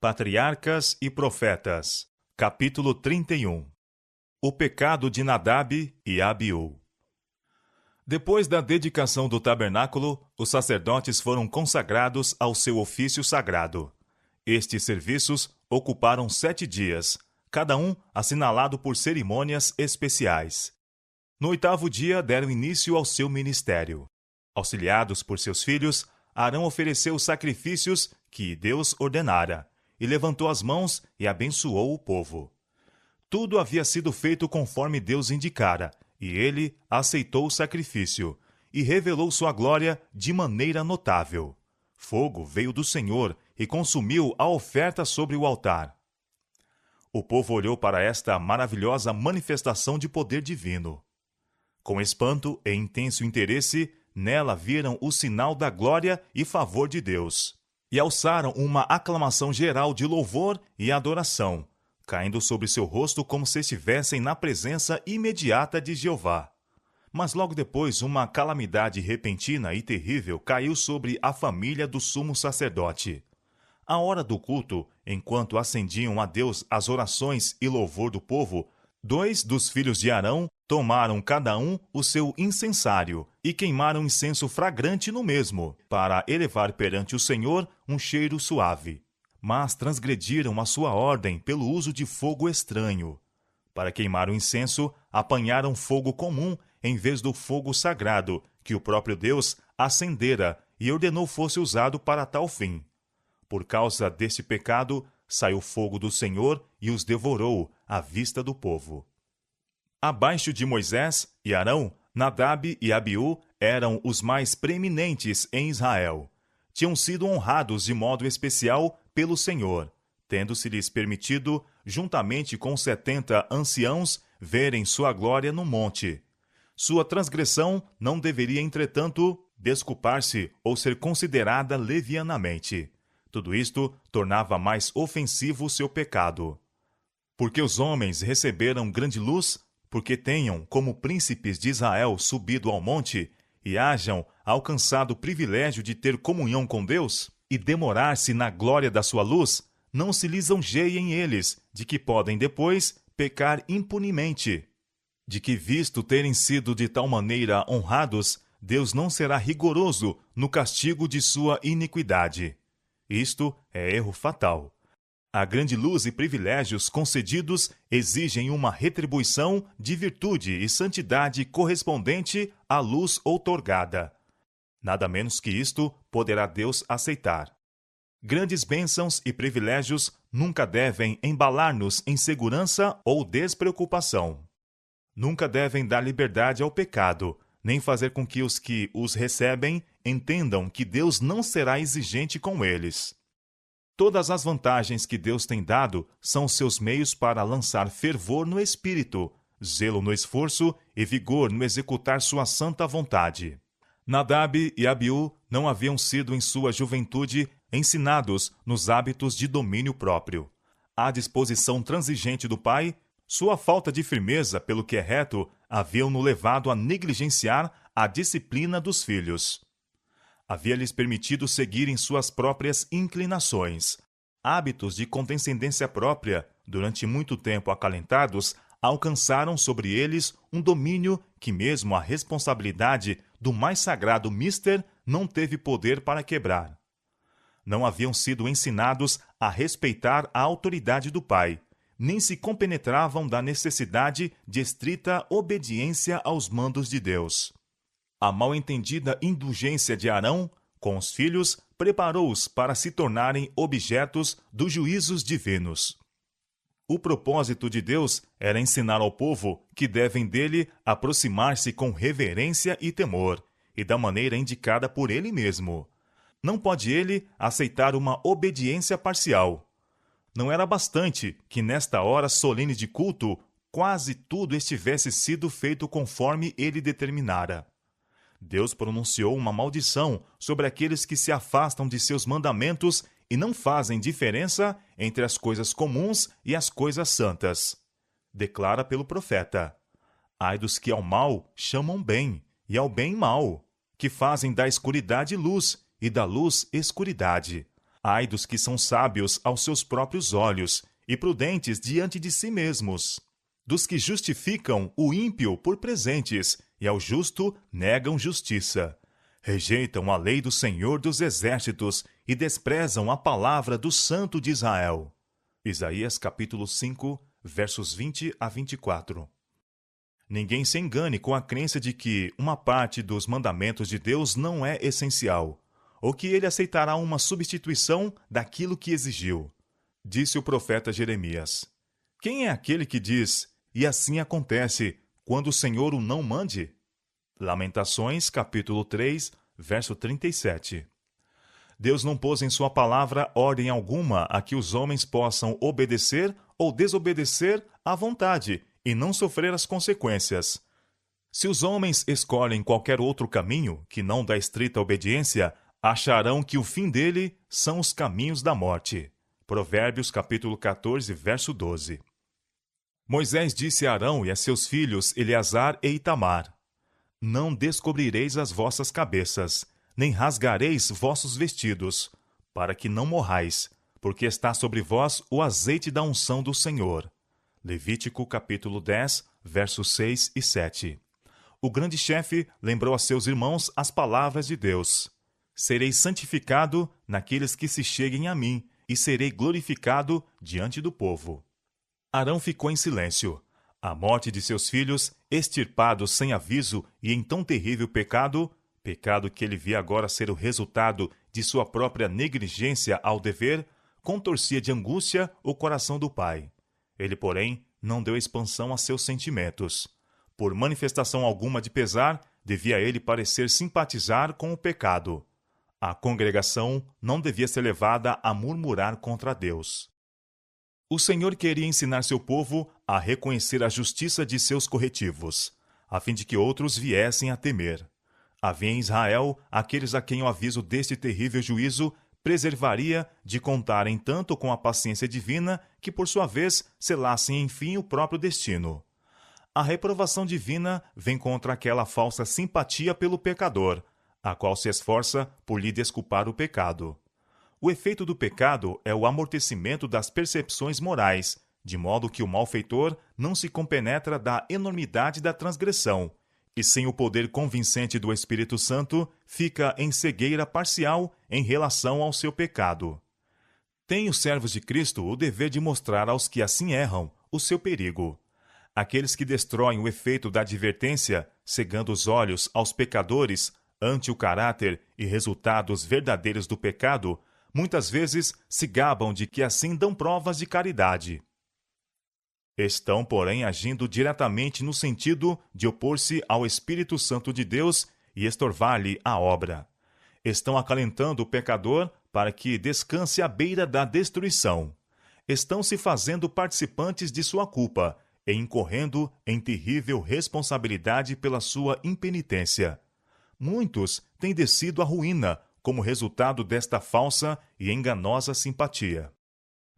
Patriarcas e Profetas, capítulo 31. O pecado de Nadab e Abiú. Depois da dedicação do tabernáculo, os sacerdotes foram consagrados ao seu ofício sagrado. Estes serviços ocuparam 7 dias, cada um assinalado por cerimônias especiais. No 8º dia deram início ao seu ministério. Auxiliados por seus filhos, Arão ofereceu os sacrifícios que Deus ordenara, e levantou as mãos e abençoou o povo. Tudo havia sido feito conforme Deus indicara, e ele aceitou o sacrifício, e revelou sua glória de maneira notável. Fogo veio do Senhor e consumiu a oferta sobre o altar. O povo olhou para esta maravilhosa manifestação de poder divino. Com espanto e intenso interesse, nela viram o sinal da glória e favor de Deus, e alçaram uma aclamação geral de louvor e adoração, caindo sobre seu rosto como se estivessem na presença imediata de Jeová. Mas logo depois uma calamidade repentina e terrível caiu sobre a família do sumo sacerdote. À hora do culto, enquanto acendiam a Deus as orações e louvor do povo, 2 dos filhos de Arão tomaram cada um o seu incensário e queimaram incenso fragrante no mesmo, para elevar perante o Senhor um cheiro suave. Mas transgrediram a sua ordem pelo uso de fogo estranho. Para queimar o incenso, apanharam fogo comum em vez do fogo sagrado que o próprio Deus acendera e ordenou fosse usado para tal fim. Por causa desse pecado, saiu fogo do Senhor e os devorou à vista do povo. Abaixo de Moisés e Arão, Nadab e Abiú eram os mais preeminentes em Israel. Tinham sido honrados de modo especial pelo Senhor, tendo-se-lhes permitido, juntamente com 70 anciãos, verem sua glória no monte. Sua transgressão não deveria, entretanto, desculpar-se ou ser considerada levianamente. Tudo isto tornava mais ofensivo seu pecado. Porque os homens receberam grande luz, porque tenham, como príncipes de Israel, subido ao monte, e hajam alcançado o privilégio de ter comunhão com Deus, e demorar-se na glória da sua luz, não se lisonjeiem eles, de que podem depois pecar impunemente. De que, visto terem sido de tal maneira honrados, Deus não será rigoroso no castigo de sua iniquidade. Isto é erro fatal. A grande luz e privilégios concedidos exigem uma retribuição de virtude e santidade correspondente à luz outorgada. Nada menos que isto poderá Deus aceitar. Grandes bênçãos e privilégios nunca devem embalar-nos em segurança ou despreocupação. Nunca devem dar liberdade ao pecado, nem fazer com que os recebem entendam que Deus não será exigente com eles. Todas as vantagens que Deus tem dado são seus meios para lançar fervor no espírito, zelo no esforço e vigor no executar sua santa vontade. Nadab e Abiú não haviam sido em sua juventude ensinados nos hábitos de domínio próprio. A disposição transigente do pai, sua falta de firmeza pelo que é reto, haviam-no levado a negligenciar a disciplina dos filhos. Havia-lhes permitido seguirem suas próprias inclinações. Hábitos de condescendência própria, durante muito tempo acalentados, alcançaram sobre eles um domínio que mesmo a responsabilidade do mais sagrado mister não teve poder para quebrar. Não haviam sido ensinados a respeitar a autoridade do pai, nem se compenetravam da necessidade de estrita obediência aos mandos de Deus. A mal-entendida indulgência de Arão com os filhos preparou-os para se tornarem objetos dos juízos divinos. O propósito de Deus era ensinar ao povo que devem dele aproximar-se com reverência e temor, e da maneira indicada por ele mesmo. Não pode ele aceitar uma obediência parcial. Não era bastante que nesta hora solene de culto quase tudo estivesse sido feito conforme ele determinara. Deus pronunciou uma maldição sobre aqueles que se afastam de seus mandamentos e não fazem diferença entre as coisas comuns e as coisas santas. Declara pelo profeta: ai dos que ao mal chamam bem, e ao bem mal, que fazem da escuridade luz, e da luz escuridade, Ai dos que são sábios aos seus próprios olhos e prudentes diante de si mesmos, dos que justificam o ímpio por presentes e ao justo negam justiça. Rejeitam a lei do Senhor dos Exércitos e desprezam a palavra do Santo de Israel. Isaías capítulo 5, versos 20 a 24. Ninguém se engane com a crença de que uma parte dos mandamentos de Deus não é essencial, ou que ele aceitará uma substituição daquilo que exigiu. Disse o profeta Jeremias: quem é aquele que diz, e assim acontece, quando o Senhor o não mande? Lamentações, capítulo 3, verso 37. Deus não pôs em sua palavra ordem alguma a que os homens possam obedecer ou desobedecer à vontade e não sofrer as consequências. Se os homens escolhem qualquer outro caminho que não da estrita obediência, acharão que o fim dele são os caminhos da morte. Provérbios capítulo 14, verso 12. Moisés disse a Arão e a seus filhos Eleazar e Itamar: não descobrireis as vossas cabeças, nem rasgareis vossos vestidos, para que não morrais, porque está sobre vós o azeite da unção do Senhor. Levítico capítulo 10, versos 6 e 7. O grande chefe lembrou a seus irmãos as palavras de Deus: serei santificado naqueles que se cheguem a mim, e serei glorificado diante do povo. Arão ficou em silêncio. A morte de seus filhos, extirpados sem aviso e em tão terrível pecado que ele via agora ser o resultado de sua própria negligência ao dever, contorcia de angústia o coração do pai. Ele, porém, não deu expansão a seus sentimentos. Por manifestação alguma de pesar, devia ele parecer simpatizar com o pecado. A congregação não devia ser levada a murmurar contra Deus. O Senhor queria ensinar seu povo a reconhecer a justiça de seus corretivos, a fim de que outros viessem a temer. Havia em Israel aqueles a quem o aviso deste terrível juízo preservaria de contarem tanto com a paciência divina que, por sua vez, selassem enfim o próprio destino. A reprovação divina vem contra aquela falsa simpatia pelo pecador, a qual se esforça por lhe desculpar o pecado. O efeito do pecado é o amortecimento das percepções morais, de modo que o malfeitor não se compenetra da enormidade da transgressão, e sem o poder convincente do Espírito Santo, fica em cegueira parcial em relação ao seu pecado. Têm os servos de Cristo o dever de mostrar aos que assim erram o seu perigo. Aqueles que destroem o efeito da advertência, cegando os olhos aos pecadores ante o caráter e resultados verdadeiros do pecado, muitas vezes se gabam de que assim dão provas de caridade. Estão, porém, agindo diretamente no sentido de opor-se ao Espírito Santo de Deus e estorvar-lhe a obra. Estão acalentando o pecador para que descanse à beira da destruição. Estão se fazendo participantes de sua culpa e incorrendo em terrível responsabilidade pela sua impenitência. Muitos têm descido à ruína como resultado desta falsa e enganosa simpatia.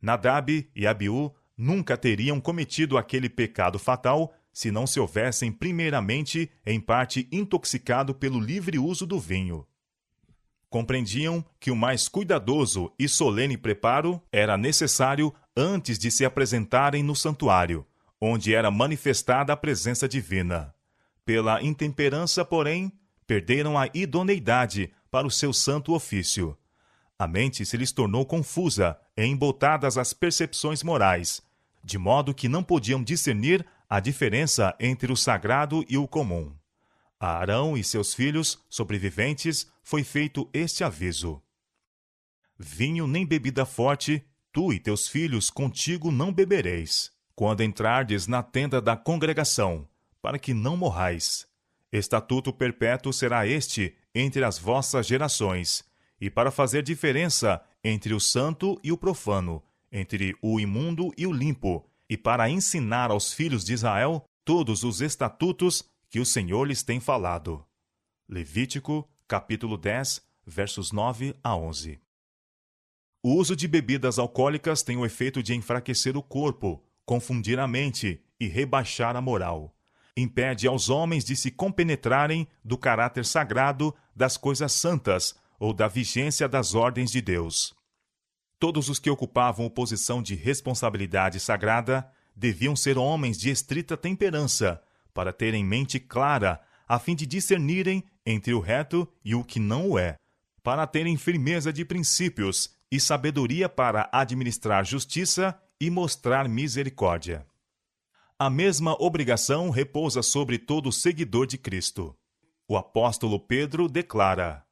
Nadab e Abiú nunca teriam cometido aquele pecado fatal se não se houvessem primeiramente, em parte, intoxicado pelo livre uso do vinho. Compreendiam que o mais cuidadoso e solene preparo era necessário antes de se apresentarem no santuário, onde era manifestada a presença divina. Pela intemperança, porém, perderam a idoneidade para o seu santo ofício. A mente se lhes tornou confusa e embotadas as percepções morais, de modo que não podiam discernir a diferença entre o sagrado e o comum. A Arão e seus filhos sobreviventes foi feito este aviso: vinho nem bebida forte, tu e teus filhos contigo não bebereis, quando entrardes na tenda da congregação, para que não morrais. Estatuto perpétuo será este entre as vossas gerações, e para fazer diferença entre o santo e o profano, entre o imundo e o limpo, e para ensinar aos filhos de Israel todos os estatutos que o Senhor lhes tem falado. Levítico, capítulo 10, versos 9 a 11. O uso de bebidas alcoólicas tem o efeito de enfraquecer o corpo, confundir a mente e rebaixar a moral. Impede aos homens de se compenetrarem do caráter sagrado das coisas santas ou da vigência das ordens de Deus. Todos os que ocupavam posição de responsabilidade sagrada deviam ser homens de estrita temperança, para terem mente clara, a fim de discernirem entre o reto e o que não o é, para terem firmeza de princípios e sabedoria para administrar justiça e mostrar misericórdia. A mesma obrigação repousa sobre todo seguidor de Cristo. O apóstolo Pedro declara: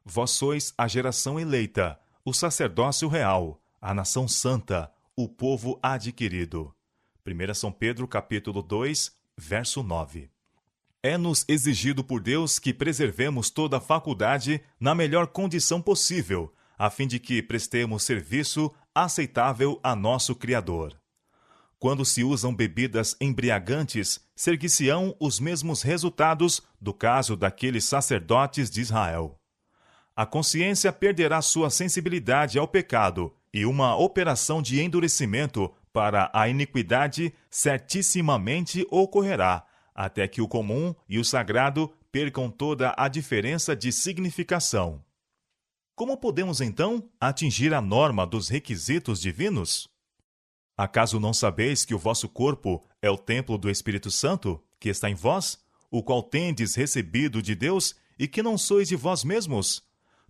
Vós sois a geração eleita, o sacerdócio real, a nação santa, o povo adquirido. 1 São Pedro, capítulo 2, verso 9. É-nos exigido por Deus que preservemos toda a faculdade na melhor condição possível, a fim de que prestemos serviço aceitável a nosso Criador. Quando se usam bebidas embriagantes, ser-se-ão os mesmos resultados do caso daqueles sacerdotes de Israel. A consciência perderá sua sensibilidade ao pecado e uma operação de endurecimento para a iniquidade certissimamente ocorrerá, até que o comum e o sagrado percam toda a diferença de significação. Como podemos, então, atingir a norma dos requisitos divinos? Acaso não sabeis que o vosso corpo é o templo do Espírito Santo, que está em vós, o qual tendes recebido de Deus, e que não sois de vós mesmos?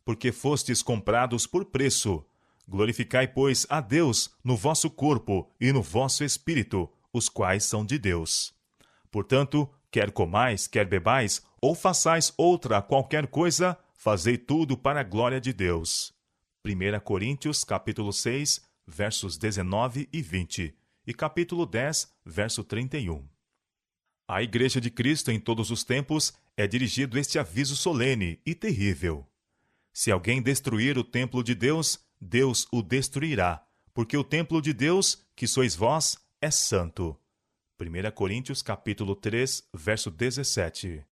Porque fostes comprados por preço. Glorificai, pois, a Deus no vosso corpo e no vosso espírito, os quais são de Deus. Portanto, quer comais, quer bebais, ou façais outra qualquer coisa, fazei tudo para a glória de Deus. 1 Coríntios, capítulo 6, versos 19 e 20, e capítulo 10, verso 31. À Igreja de Cristo em todos os tempos é dirigido este aviso solene e terrível. Se alguém destruir o templo de Deus, Deus o destruirá, porque o templo de Deus, que sois vós, é santo. 1 Coríntios, capítulo 3, verso 17.